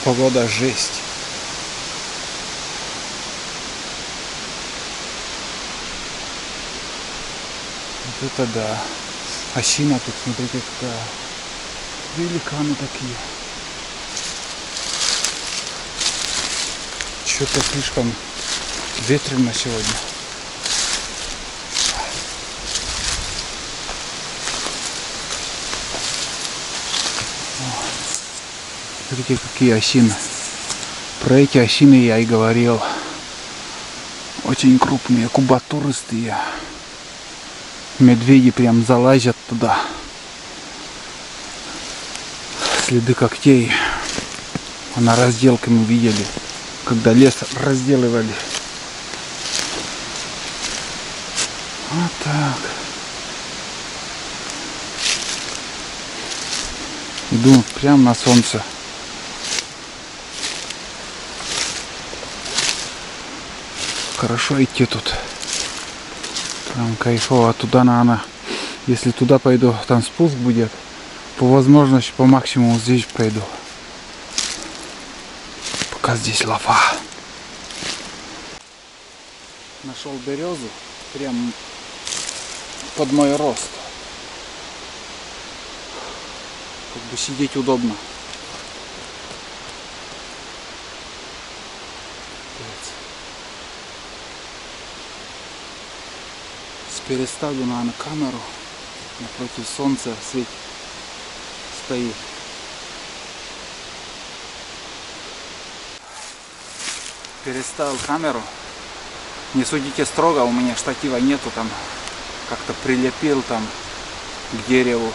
погода жесть. Вот это да. Осина тут, смотрите, какая. Великаны такие. Что-то слишком ветрено сегодня. Смотрите, какие осины. Про эти осины я и говорил. Очень крупные, кубатуристые. Медведи прям залазят туда. Следы когтей. А на разделке мы видели, когда лес разделывали. Вот так. Иду прямо на солнце. Хорошо идти тут. Там кайфово. Туда надо. Если туда пойду, там спуск будет. По возможности, по максимуму здесь пойду. Пока здесь лафа. Нашел березу. Прям под мой рост. Как бы сидеть удобно. Переставлю, наверное, камеру. Напротив солнца свет стоит. Переставил камеру. Не судите строго, у меня штатива нету, там как-то прилепил там к дереву.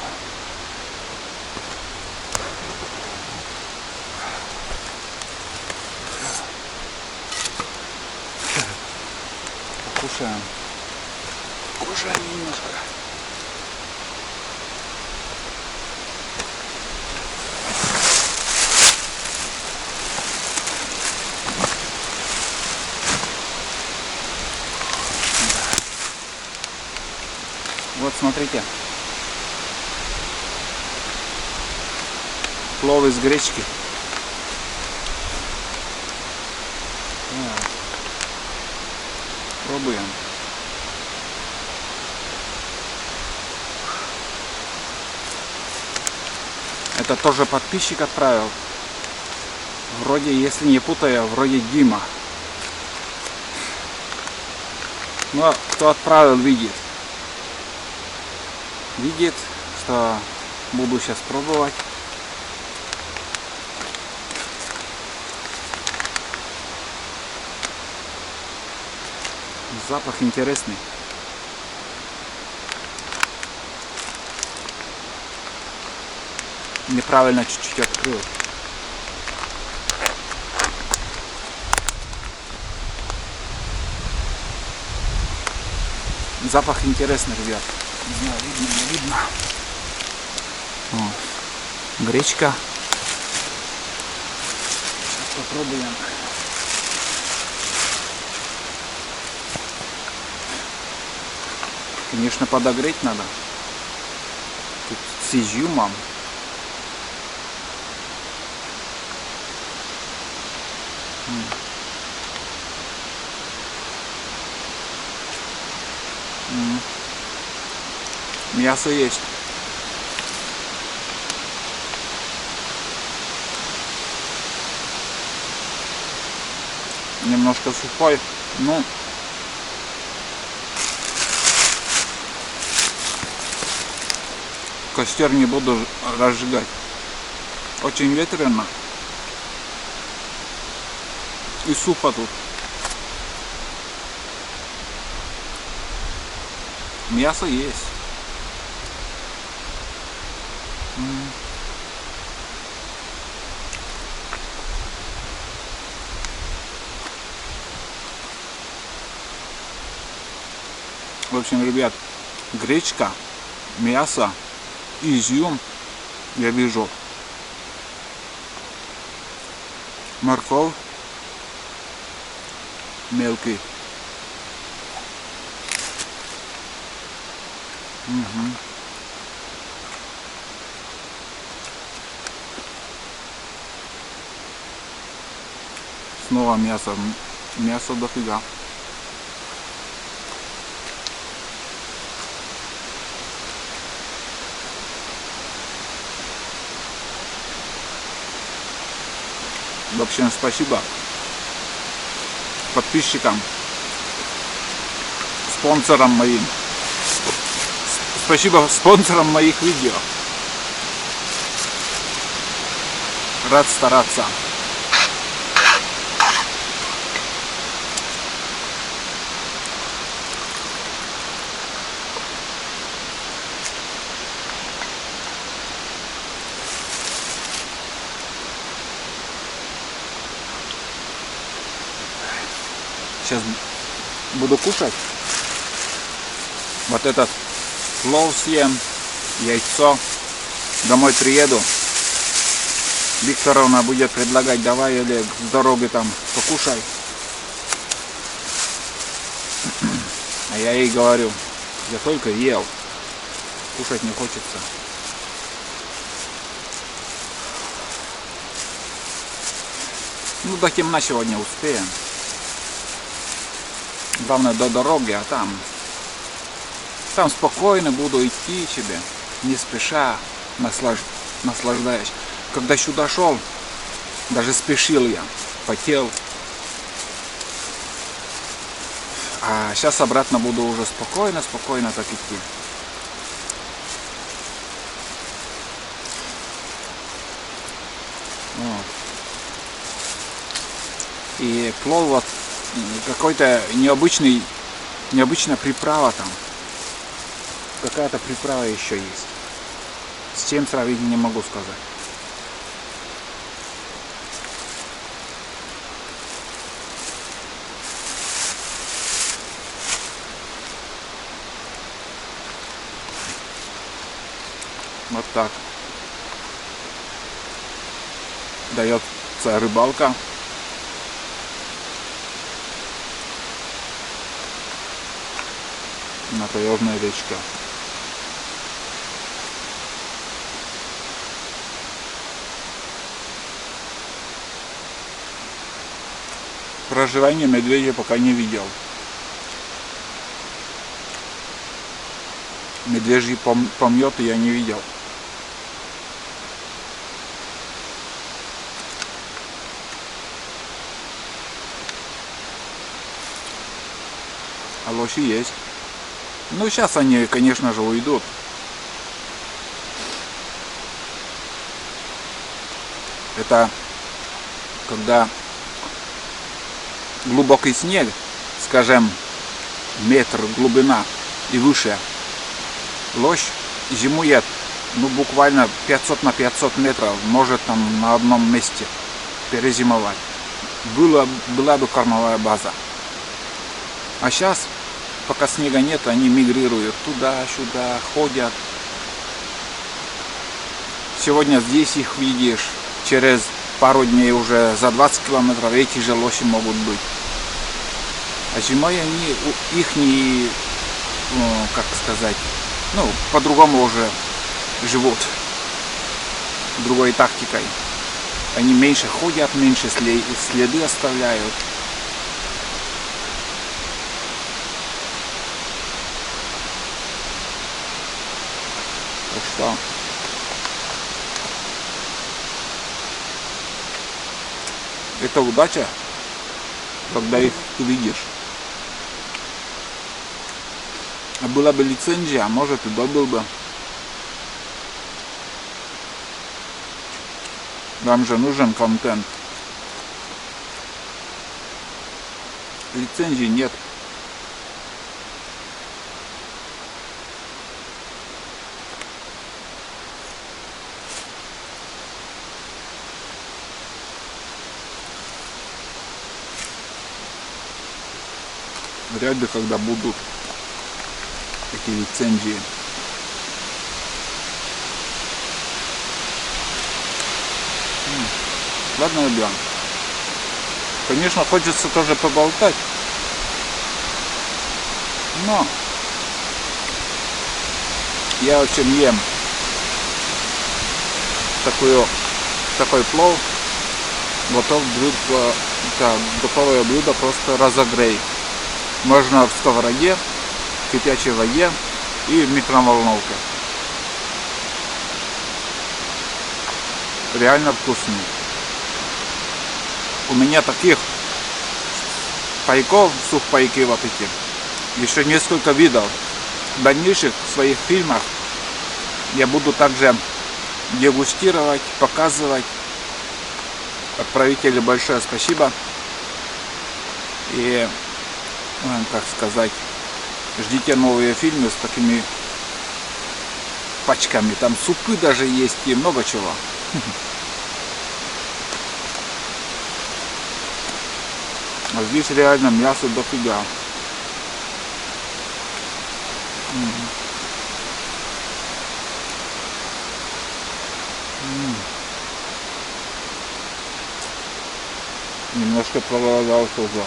Покушаем. Кушаем немножко. Вот смотрите. Плов из гречки. Пробуем. Это тоже подписчик отправил. Вроде, если не путаю, вроде Дима. Но кто отправил, видит. Видит, что буду сейчас пробовать. Запах интересный. Неправильно чуть-чуть открыл. Запах интересный, ребят. Не знаю, видно, не видно. Вот. Гречка. Сейчас попробуем. Конечно, подогреть надо. Тут с изюмом. Мясо есть. Немножко сухой, ну костер не буду разжигать. Очень ветрено и сухо тут. Мясо есть. В общем, ребят, гречка, мясо, изюм, я вижу, морковь мелкий. снова мясо. Мясо дофига. В общем, спасибо подписчикам, спонсорам моим. Спасибо спонсорам моих видео. Рад стараться. Сейчас буду кушать. Вот этот плов съем, яйцо. Домой приеду. Викторовна будет предлагать: давай, Олег, с дороги там покушай. А я ей говорю: я только ел. Кушать не хочется. Ну, до темна сегодня успеем. Главное до дороги, а там спокойно буду идти себе, не спеша, наслаждаясь. Когда сюда шел, даже спешил я, потел. А сейчас обратно буду уже спокойно так идти. Вот. И плов вот какой-то необычная приправа там. Какая-то приправа еще есть. С чем сравнить не могу сказать. Вот так дается рыбалка. На таежной речке. Проживание медведя пока не видел. Медвежьи помёты я не видел. А лоси есть. Ну, сейчас они, конечно же, уйдут. Это когда глубокий снег, скажем, метр глубина и выше, лось зимует, ну, буквально 500 на 500 метров, может там на одном месте перезимовать. Была бы кормовая база. А сейчас, пока снега нет, они мигрируют туда-сюда, ходят. Сегодня здесь их видишь, через пару дней уже за 20 километров эти же лоси могут быть. А зимой они, ихние, ну, как сказать, ну, по-другому уже живут, другой тактикой. Они меньше ходят, меньше следы оставляют. Так что это удача, когда их увидишь. А была бы лицензия, может, и добыл бы. Вам же нужен контент. Лицензии нет. Вряд ли когда будут эти лицензии. Ладно, ребят. Конечно, хочется тоже поболтать. Но я очень ем такой плов, готов быть Это готовое блюдо, просто разогрей. Можно в сковороде, в кипячей воде и в микроволновке. Реально вкусный. У меня таких пайков, сухпайки вот эти, еще несколько видов. В дальнейших своих фильмах я буду также дегустировать, показывать. Отправителю большое спасибо. И, как сказать, ждите новые фильмы с такими пачками. Там супы даже есть и много чего. А здесь реально мясо дофига. Немножко проголодался уже.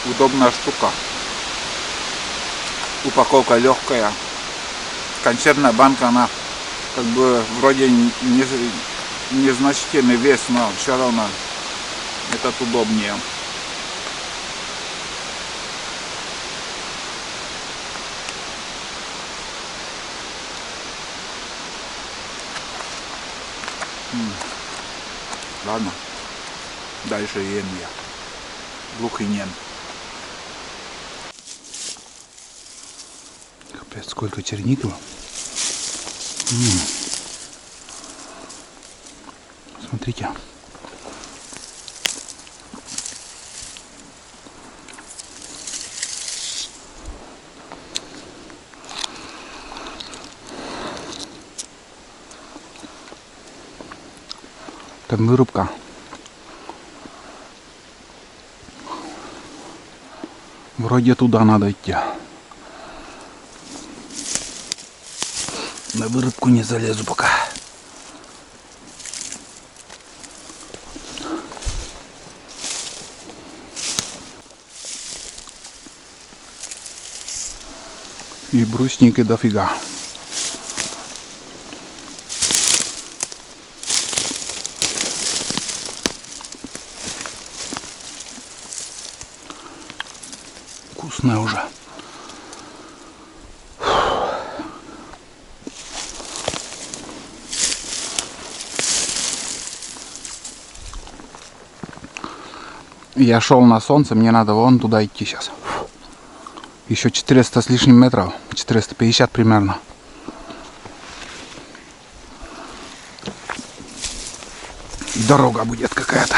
Удобная штука. Упаковка легкая. Консервная банка, она как бы вроде незначительный вес, но все равно этот удобнее. Ладно, дальше ем я. Глухий нем. Капец, сколько черникова. Смотрите. Там вырубка. Вроде туда надо идти. На вырубку не залезу пока. И брусники дофига. Вкусная уже. Я шел на солнце, мне надо вон туда идти сейчас. Еще 400 с лишним метров, 450 примерно. Дорога будет какая-то.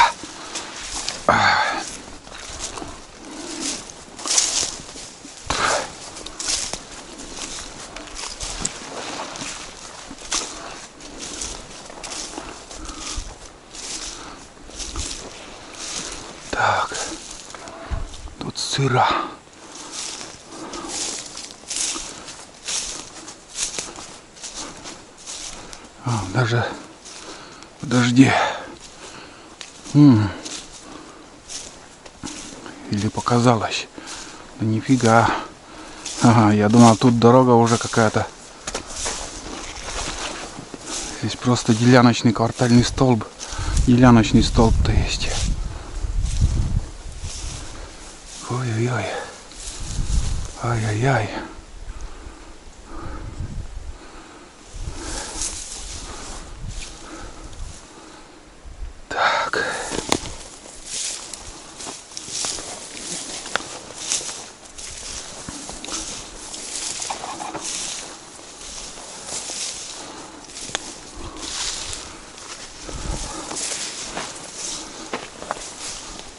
Так, тут сыро. Даже в дожде. Или показалось? Да нифига. Ага, я думал, тут дорога уже какая-то. Здесь просто деляночный квартальный столб. Деляночный столб-то есть. Ой-ой-ой. Ай-яй-яй. Так.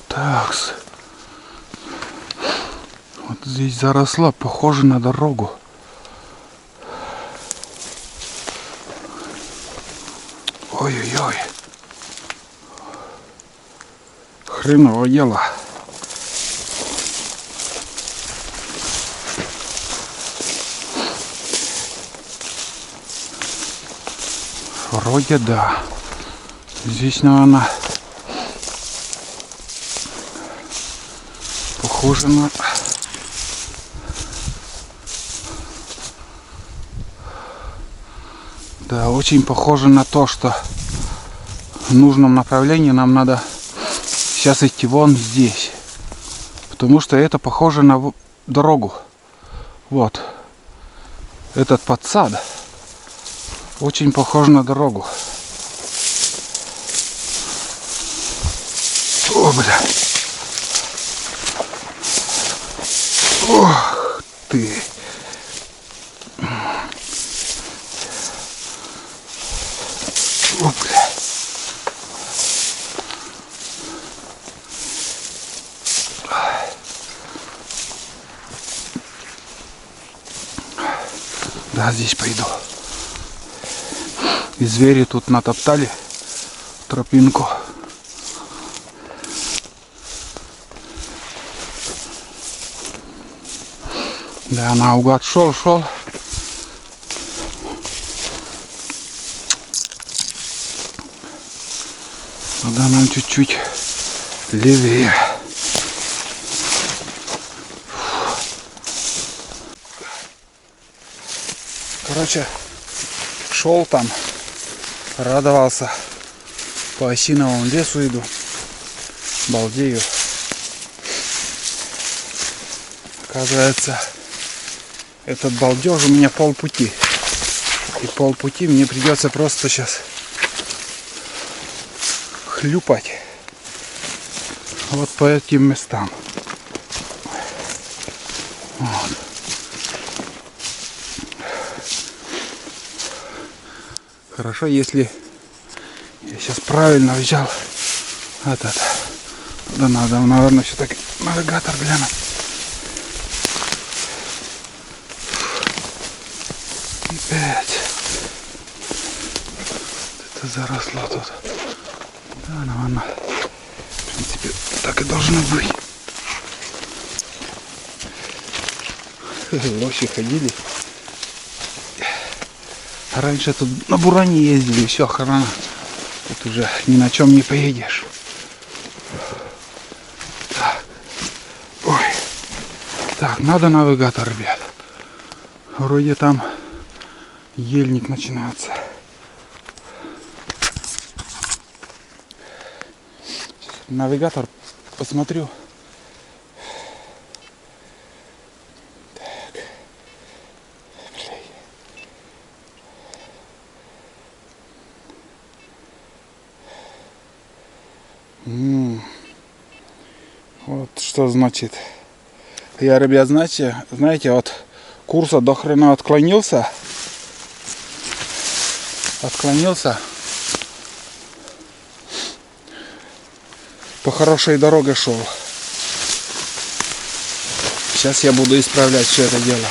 Такс. Вот здесь заросла, похоже на дорогу. Ой-ой-ой. Хреново дело. Вроде да. Здесь, наверное, похоже на Да, очень похоже на то, что в нужном направлении нам надо сейчас идти вон здесь. Потому что это похоже на дорогу. Вот. Этот подсад очень похож на дорогу. О, бля. Ох ты. О, бля. Да, здесь пойду. И звери тут натоптали тропинку. Да, наугад шел. Надо нам чуть-чуть левее. Короче, шел там, радовался, по осиновому лесу иду, балдею. Оказывается, этот балдеж у меня полпути. И полпути мне придется просто сейчас хлюпать вот по этим местам. Вот. Хорошо, если я сейчас правильно взял этот. Да надо, наверное, все-таки навигатор глянуть. Опять. Это заросло тут. Да, наверное. В принципе, так и должно быть. Лоши ходили. Раньше тут на буране ездили, все, охрана. Тут уже ни на чем не поедешь. Так. Ой. Так, надо навигатор, ребят. Вроде там ельник начинается. Навигатор посмотрю. Вот что значит. Я, ребят, знаете, от курса до хрена отклонился. По хорошей дороге шел. Сейчас я буду исправлять все это дело.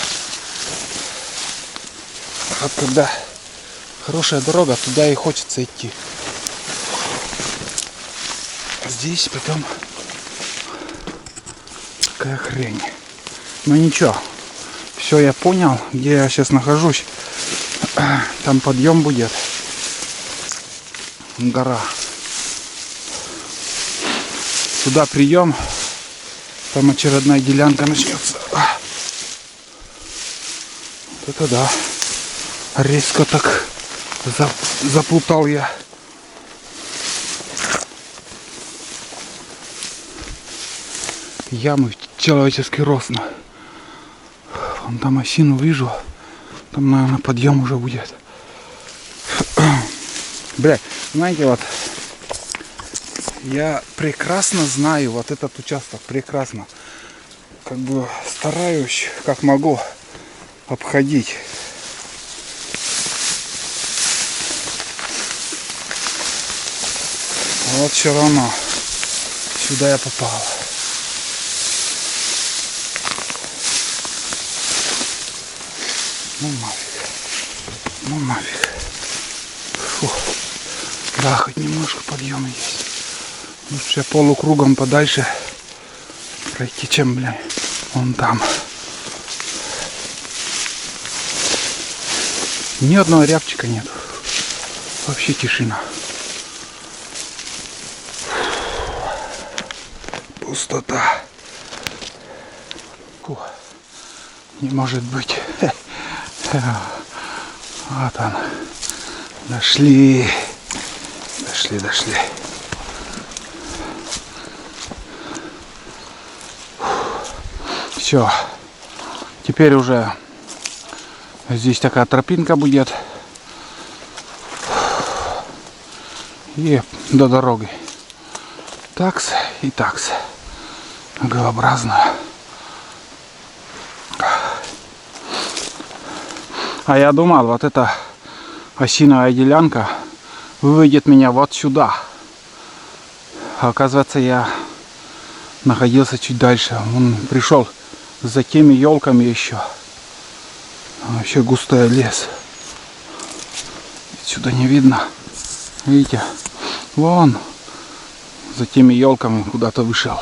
Вот когда хорошая дорога, туда и хочется идти. Здесь потом такая хрень. Но ничего. Все, я понял, где я сейчас нахожусь. Там подъем будет. Гора. Сюда прием. Там очередная делянка начнется. Вот это да. Резко так запутал я. Ямы человеческий рост. Вон там осину вижу. Там, наверное, подъем уже будет. Бля, знаете, вот я прекрасно знаю вот этот участок, прекрасно. Как бы стараюсь, как могу, обходить. А вот все равно сюда я попал. Ну нафиг. Фу. Да, хоть немножко подъема есть. Лучше полукругом подальше пройти, чем, бля, вон там. Ни одного рябчика нет. Вообще тишина. Пустота. Фу. Не может быть. Вот он. Дошли. Дошли. Все. Теперь уже здесь такая тропинка будет. И до дороги. Такс и такс. Г-образно. А я думал, вот эта осиновая делянка выведет меня вот сюда. А оказывается, я находился чуть дальше. Он пришел за теми елками еще. Вообще густой лес. Отсюда не видно. Видите? Вон. За теми елками куда-то вышел.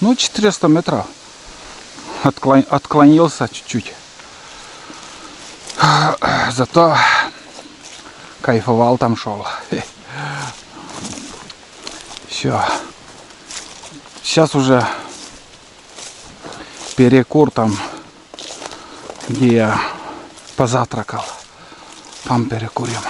Ну, 400 метров. Отклонился чуть-чуть. Зато кайфовал там шел. Все. Сейчас уже перекур там, где я позавтракал. Там перекурим.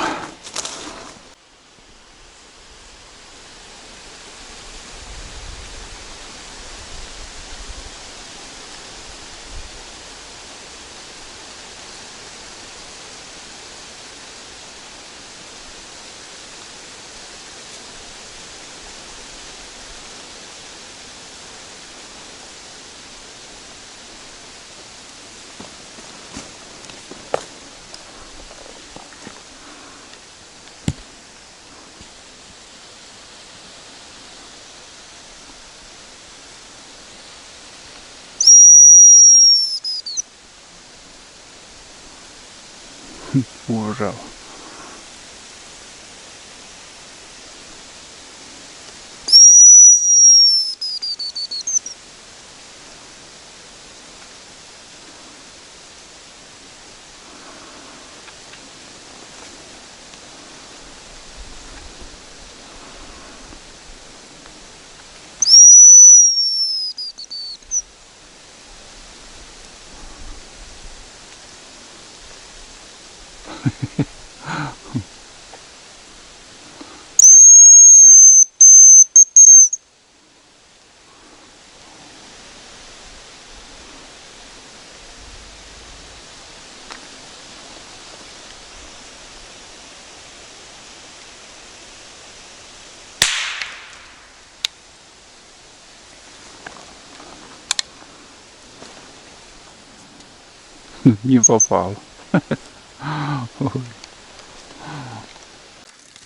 Уважал. Не попал.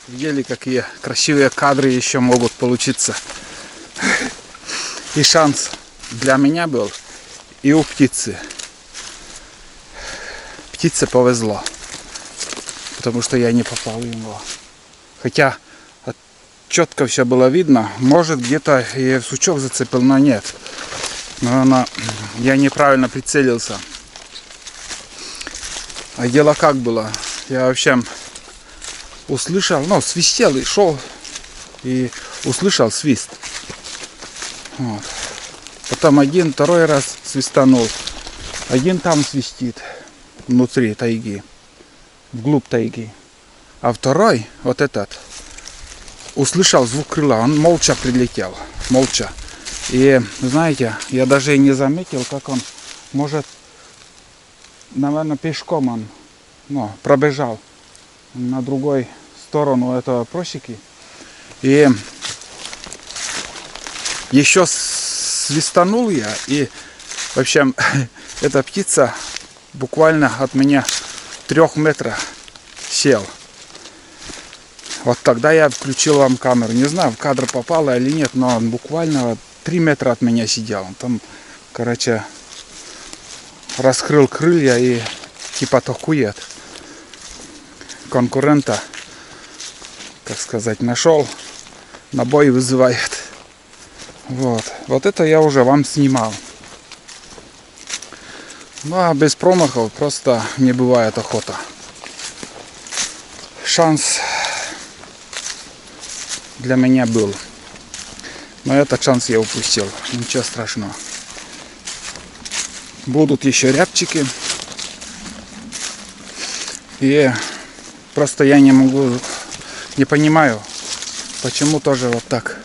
Видели, какие красивые кадры еще могут получиться. И шанс для меня был, и у птицы. Птице повезло, потому что я не попал в него. Хотя четко все было видно. Может, где-то я в сучок зацепил, но нет. Но я неправильно прицелился. А дело как было? Я вообще услышал, ну, свистел и шел, и услышал свист. Вот. Потом один, второй раз свистанул. Один там свистит, внутри тайги, вглубь тайги. А второй, вот этот, услышал звук крыла, он молча прилетел, молча. И, знаете, я даже и не заметил, как он, может, наверное, пешком он, ну, пробежал на другой сторону этого просеки. И еще свистанул я, и, в общем, эта птица буквально от меня 3 метров сел. Вот тогда я включил вам камеру. Не знаю, в кадр попало или нет, но он буквально 3 метра от меня сидел. Он там, короче, раскрыл крылья и типа атакует. Конкурента, так сказать, нашел, на бой вызывает. Вот это я уже вам снимал. Ну а без промахов просто не бывает охота. Шанс для меня был, но этот шанс я упустил. Ничего страшного. Будут еще рябчики. И Просто я не могу, не понимаю, почему тоже вот так.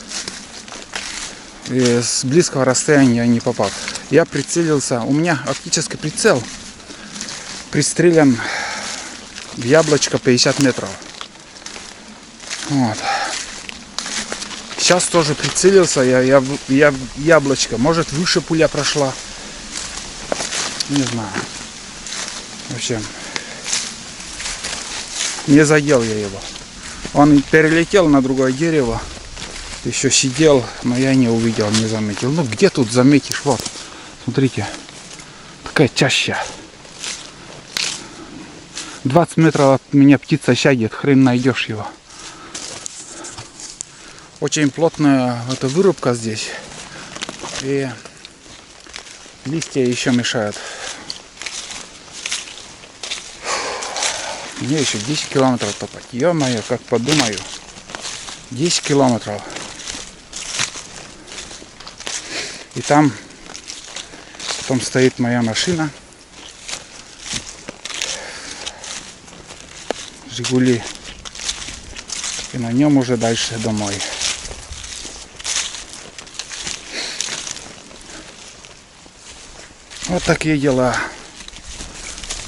И с близкого расстояния я не попал. Я прицелился, у меня оптический прицел пристрелен в яблочко 50 метров. Вот. Сейчас тоже прицелился я в яблочко. Может, выше пуля прошла. Не знаю. В общем, не задел я его. Он перелетел на другое дерево. Еще сидел, но я не увидел, не заметил. Ну, где тут заметишь? Вот. Смотрите. Такая чаща. 20 метров от меня птица сядет. Хрен найдешь его. Очень плотная эта вырубка здесь. И листья еще мешают. Мне еще 10 километров топать. Ё-моё, как подумаю. 10 километров. И там потом стоит моя машина. Жигули. И на нем уже дальше домой. Вот такие дела.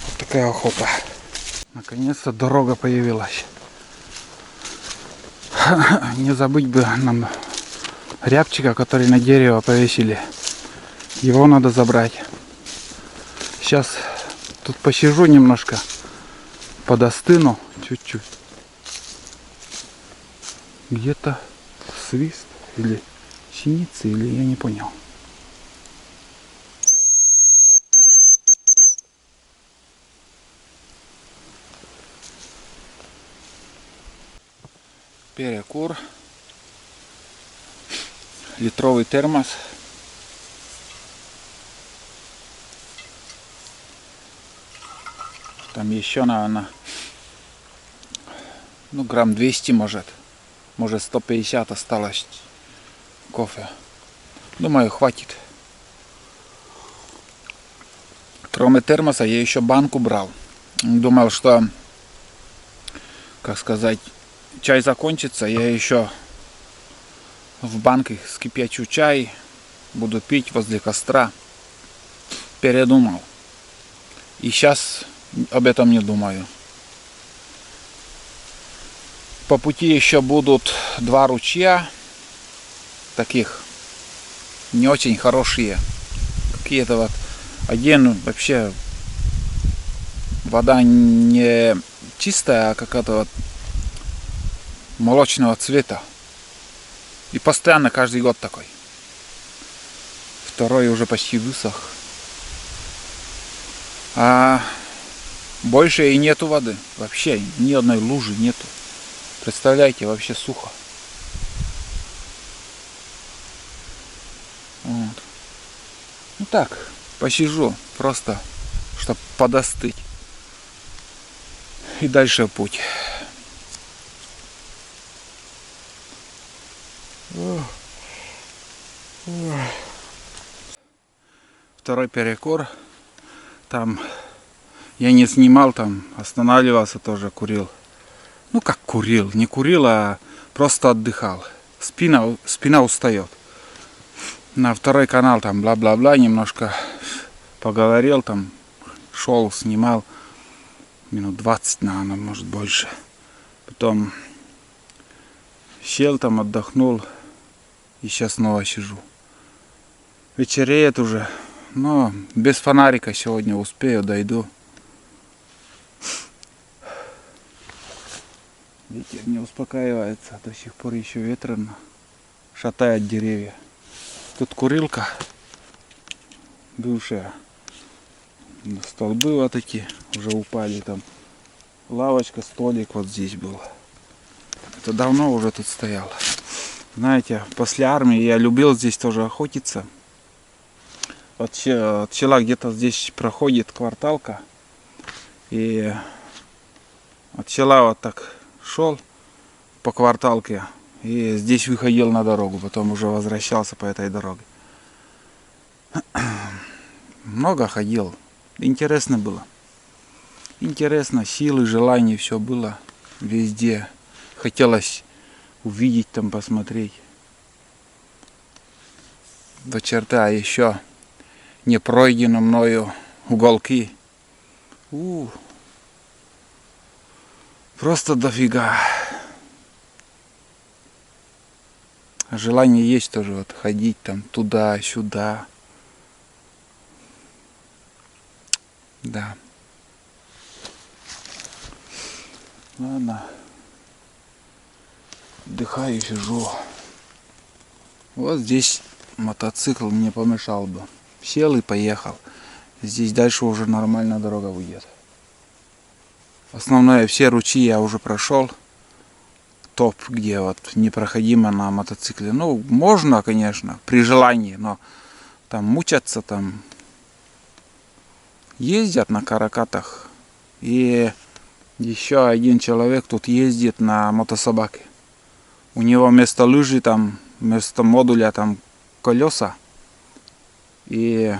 Вот такая охота. Наконец-то дорога появилась. Не забыть бы нам рябчика, который на дерево повесили. Его надо забрать. Сейчас тут посижу немножко. Подостыну чуть-чуть. Где-то свист или синицы, или я не понял. Перекур. Литровый термос. Там еще, наверное, ну, грамм 200 может. Может 150 осталось кофе. Думаю, хватит. Кроме термоса я еще банку брал. Думал, что, как сказать, чай закончится, я еще в банке скипячу чай, буду пить возле костра. Передумал. И сейчас об этом не думаю. По пути еще будут два ручья, таких не очень хорошие. Какие-то вот, один вообще вода не чистая, а какая-то вот молочного цвета. И постоянно каждый год такой. Второй уже почти высох. А больше и нету воды. Вообще ни одной лужи нету. Представляете, вообще сухо. Вот. Ну так, посижу, просто, чтобы подостыть. И дальше путь. Второй перекур. Там я не снимал, там останавливался тоже, курил. Ну как курил, не курил, а просто отдыхал. Спина устает. На второй канал там бла-бла-бла немножко поговорил, там шел, снимал минут 20, наверное, может больше. Потом сел там, отдохнул и сейчас снова сижу. Вечереет уже, но без фонарика сегодня успею, дойду. Ветер не успокаивается, до сих пор еще ветрено, шатает деревья. Тут курилка бывшая, столбы вот такие уже упали, там лавочка, столик вот здесь был. Это давно уже тут стояло. Знаете, после армии я любил здесь тоже охотиться. От села где-то здесь проходит кварталка, и от села вот так шел по кварталке и здесь выходил на дорогу, потом уже возвращался по этой дороге. Много ходил, интересно было. Интересно, силы, желания, все было. везде. Хотелось увидеть там, посмотреть. До черта еще не пройдено мною уголки. Просто дофига. Желание есть тоже вот ходить там туда-сюда. Да. Ладно. Отдыхаю, сижу. Вот здесь мотоцикл мне помешал бы. Сел и поехал. Здесь дальше уже нормальная дорога будет. Основное, все ручьи я уже прошел. Топ, где вот непроходимо на мотоцикле. Ну, можно, конечно, при желании, но там мучаться, там ездят на каракатах. И еще один человек тут ездит на мотособаке. У него вместо лыжи там, вместо модуля там колеса. И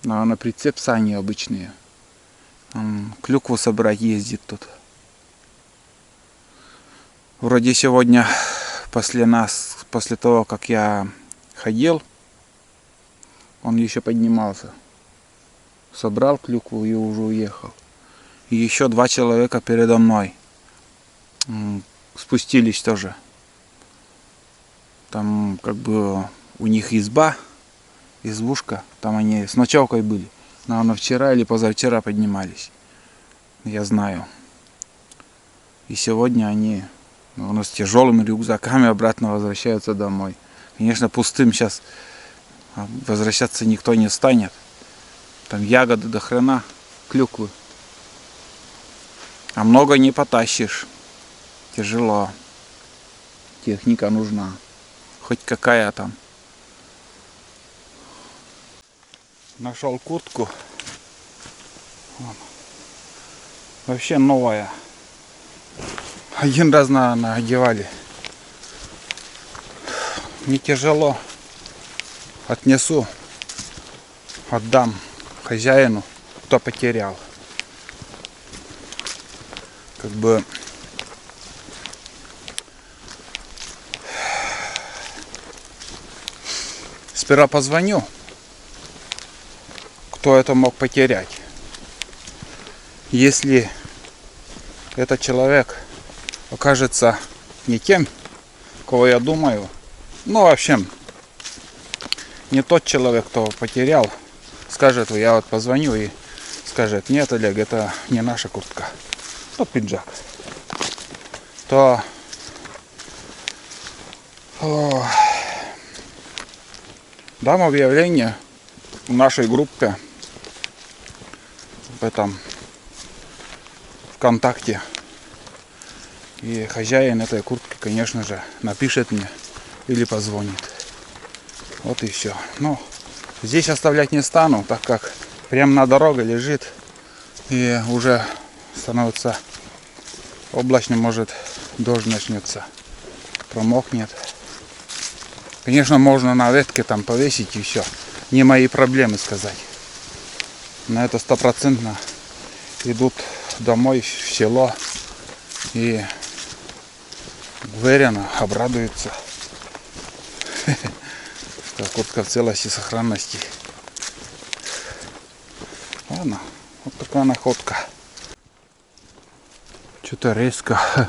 на прицеп сани обычные. Он клюкву собрать ездит тут. Вроде сегодня после того, как я ходил, он еще поднимался. Собрал клюкву и уже уехал. И еще 2 человека передо мной спустились тоже. Там как бы у них избушка, там они с ночевкой были. Наверное, вчера или позавчера поднимались. Я знаю. И сегодня они с тяжелыми рюкзаками обратно возвращаются домой. Конечно, пустым сейчас возвращаться никто не станет. Там ягоды до хрена, клюквы. А много не потащишь. Тяжело. Техника нужна. Хоть какая там. Нашел куртку. Вообще новая. Один раз одевали. Не тяжело. Отнесу. Отдам хозяину, кто потерял. Как бы сперва позвоню, кто это мог потерять. Если этот человек окажется не тем, кого я думаю, ну, в общем, не тот человек, кто потерял, скажет, я вот позвоню и скажет, нет, Олег, это не наша куртка, вот пиджак, то дам объявление в нашей группе, в этом ВКонтакте. И хозяин этой куртки, конечно же, напишет мне или позвонит. Вот и все. Но здесь оставлять не стану, так как прямо на дороге лежит. И уже становится облачно, может дождь начнется. Промокнет. Конечно, можно на ветке там повесить и все. Не мои проблемы сказать. На это 100% идут домой в село. И уверенно обрадуются, что куртка в целости и сохранности. Ладно, вот такая находка. Что-то резко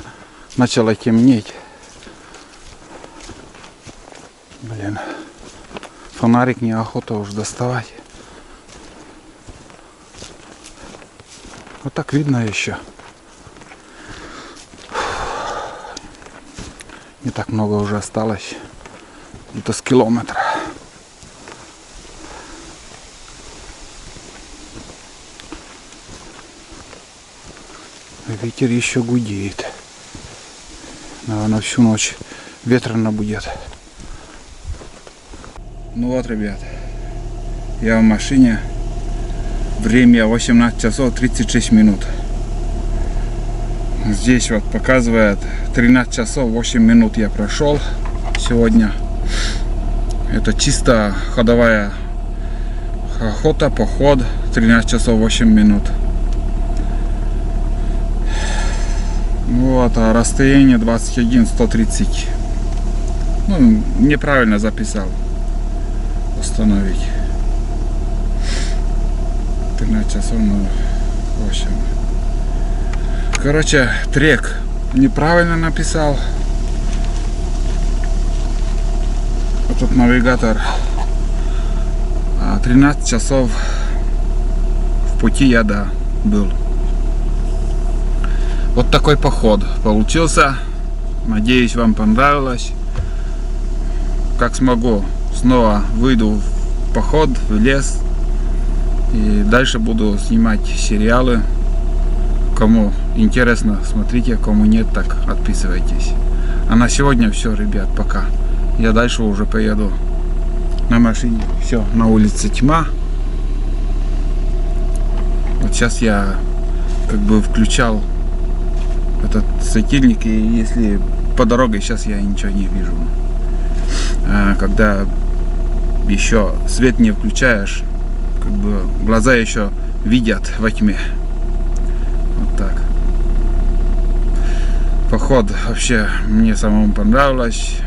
начало темнеть. Блин, фонарик неохота уж доставать. Вот так видно еще. Не так много уже осталось. Где-то с километра. Ветер еще гудеет. Наверное, всю ночь ветрено будет. Ну вот, ребят. Я в машине. Время 18 часов 36 минут. Здесь вот показывает 13 часов 8 минут я прошел сегодня. Это чисто ходовая охота, поход. 13 часов 8 минут. Вот, а расстояние 21-130. Ну, неправильно записал. Установить. 13 часов, ну, в общем. Короче, трек неправильно написал. Этот навигатор. 13 часов в пути я, да, был. Вот такой поход получился. Надеюсь, вам понравилось. Как смогу, снова выйду в поход, в лес. И дальше буду снимать сериалы. Кому интересно, смотрите, кому нет, так отписывайтесь. А на сегодня все, ребят, пока. Я дальше уже поеду на машине. Все, на улице тьма. Вот сейчас я как бы включал этот светильник, и если по дороге сейчас я ничего не вижу. А когда еще свет не включаешь, как бы глаза еще видят во тьме. Вот так. Поход вообще мне самому понравилось.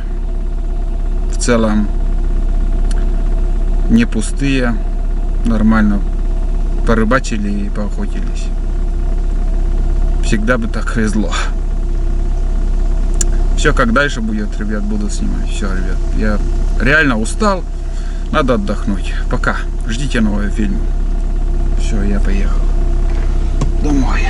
В целом не пустые, нормально порыбачили и поохотились. Всегда бы так везло. Все как дальше будет, ребят, буду снимать. Все, ребят, я реально устал, надо отдохнуть. Пока, ждите новые фильмы. Все, я поехал домой.